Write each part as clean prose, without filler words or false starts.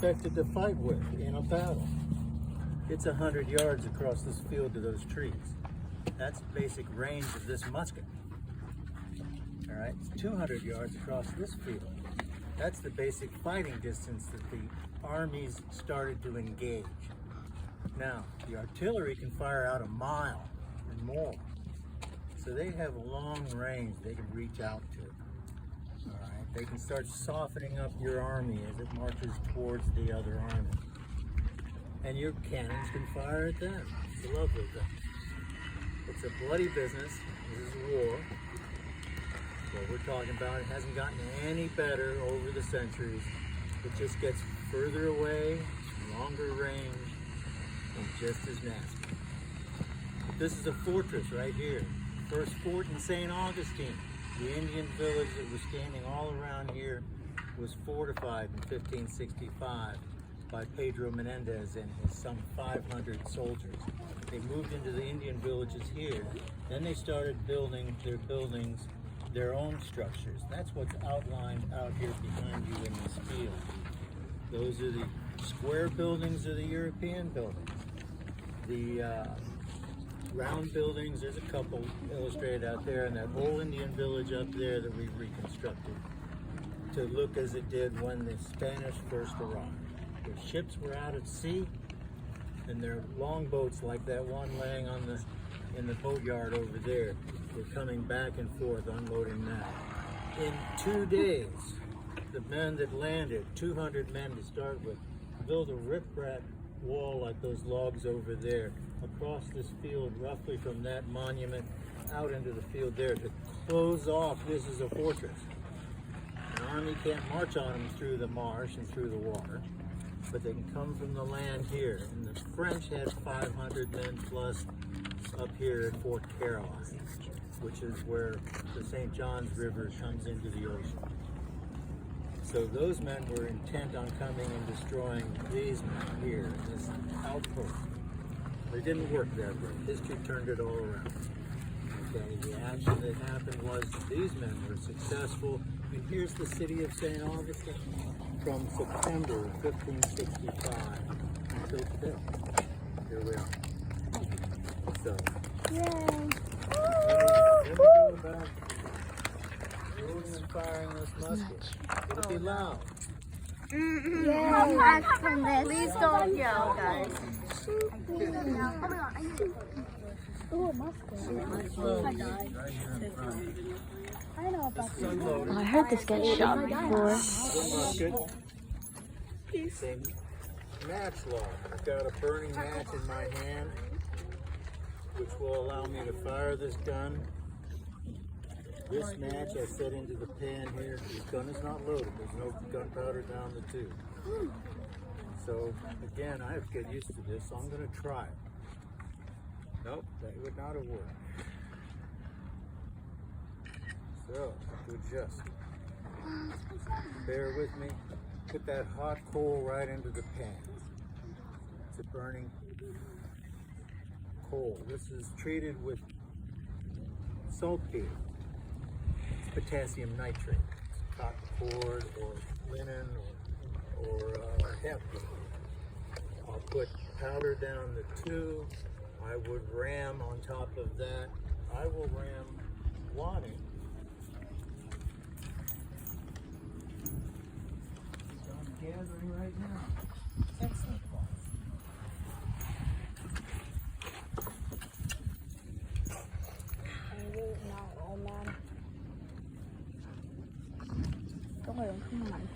expected to fight with in a battle. It's 100 yards across this field to those trees. That's the basic range of this musket. All right, it's 200 yards across this field. That's the basic fighting distance that the armies started to engage. Now, the artillery can fire out a mile and more. So they have a long range they can reach out to. All right, they can start softening up your army as it marches towards the other army. And your cannons can fire at them. It's a lovely thing. It's a bloody business. This is war. What we're talking about, it hasn't gotten any better over the centuries. It just gets further away, longer range, and just as nasty. This is a fortress right here. First fort in St. Augustine. The Indian village that was standing all around here was fortified in 1565 by Pedro Menendez and his some 500 soldiers. They moved into the Indian villages here. Then they started building their buildings, their own structures. That's what's outlined out here behind you in this field. Those are the square buildings of the European buildings. The round buildings, there's a couple illustrated out there, and that whole Indian village up there that we've reconstructed to look as it did when the Spanish first arrived. Their ships were out at sea, and their longboats like that one laying on in the boatyard over there were coming back and forth unloading that. In 2 days, the men that landed, 200 men to start with, built a riprap wall like those logs over there across this field, roughly from that monument out into the field there to close off. This is a fortress. An army can't march on them through the marsh and through the water, but they can come from the land here. And the French had 500 men plus up here at Fort Caroline, which is where the St. Johns River comes into the ocean. So those men were intent on coming and destroying these men here, this outpost. They didn't work that way. History turned it all around. Okay, the action that happened was these men were successful. And here's the city of St. Augustine from September 1565 until today. Here we are. So, Yay! let me go about loading and firing this musket. It'll be loud. Yay! Please don't yell, guys. Ooh, a musket. Right here in front. I know about this. Unloaded. I heard this get shot before. The musket. Same match log. I've got a burning match in my hand, which will allow me to fire this gun. This match I set into the pan here. This gun is not loaded. There's no gunpowder down the tube. So again, I have to get used to this, so I'm going to try it. Nope, that would not have worked. So, I have to adjust. Bear with me. Put that hot coal right into the pan. It's a burning coal. This is treated with saltpeter. It's potassium nitrate. It's cotton cord or linen or hemp. I'll put powder down the tube. I would ram on top of that. I will ram wadding. I'm gathering right now. Excellent. Có người không mạnh.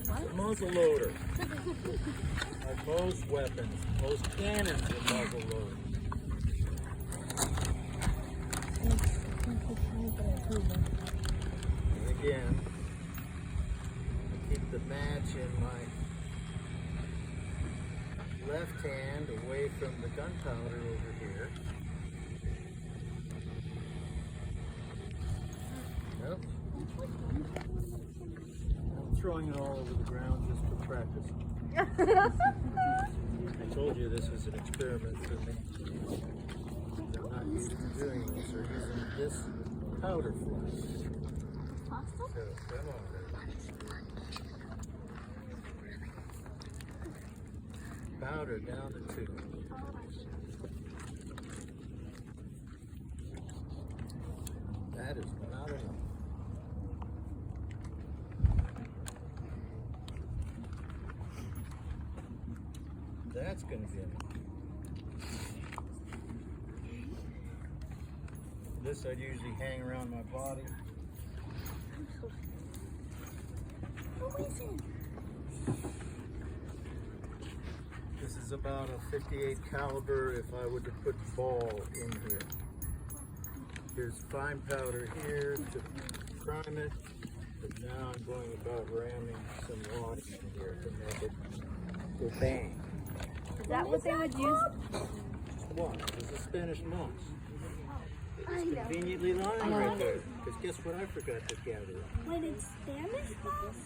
The muzzle loader. Like most weapons, most cannons are muzzle loaders. And again, I keep the match in my left hand away from the gunpowder over here. Nope. I'm throwing it all over the ground just for practice. told you this was an experiment for me. I'm not used to doing this or using this powder flask. So, come on, baby. Powder down the tube. That is not enough. That's going to be enough. This I'd usually hang around my body. This is about a 58 caliber if I were to put ball in here. There's fine powder here to prime it, but now I'm going about ramming some wad in here to make it go bang. Is that what they would use? What? It's a Spanish moss. It's conveniently lying right there. Because guess what I forgot to gather up? Wait, it's Spanish moss?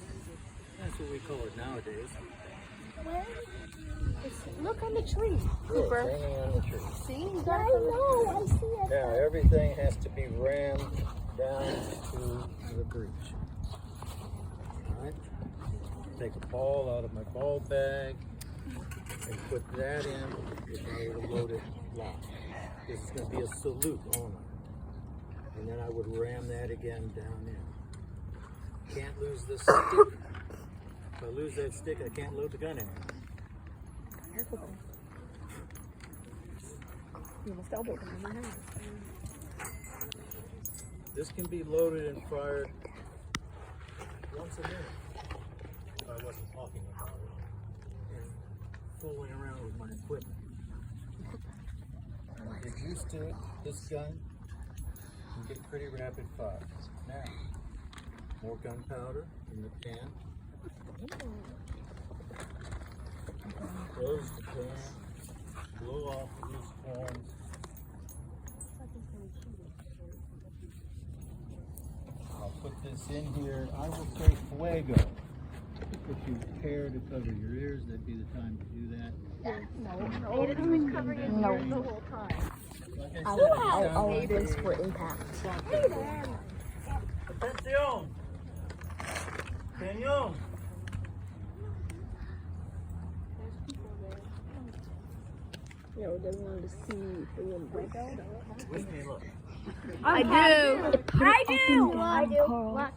That's what we call it nowadays. Where? Look on the tree, It's Cooper. hanging on the tree. See, you I got it. know, I see it. Now everything has to be rammed down to the breech. Alright? Take a ball out of my ball bag and put that in if I were to load it locked. This is going to be a salute only. And then I would ram that again down in. Can't lose this stick. If I lose that stick, I can't load the gun in. You must elbow them in my hand. This can be loaded and fired once a minute if I wasn't talking about it and fooling around with my equipment. When I get used to it, this gun can get pretty rapid fire. Now, more gunpowder in the pan. Close the pan, blow off the loose forms. I'll put this in here. I will say fuego. If you care to cover your ears, that'd be the time to do that. No. Like I said, I'll it's this for impact. Atención! Señor! You know, they wanted to see if they would break out. With me, look. I do. I do. Look.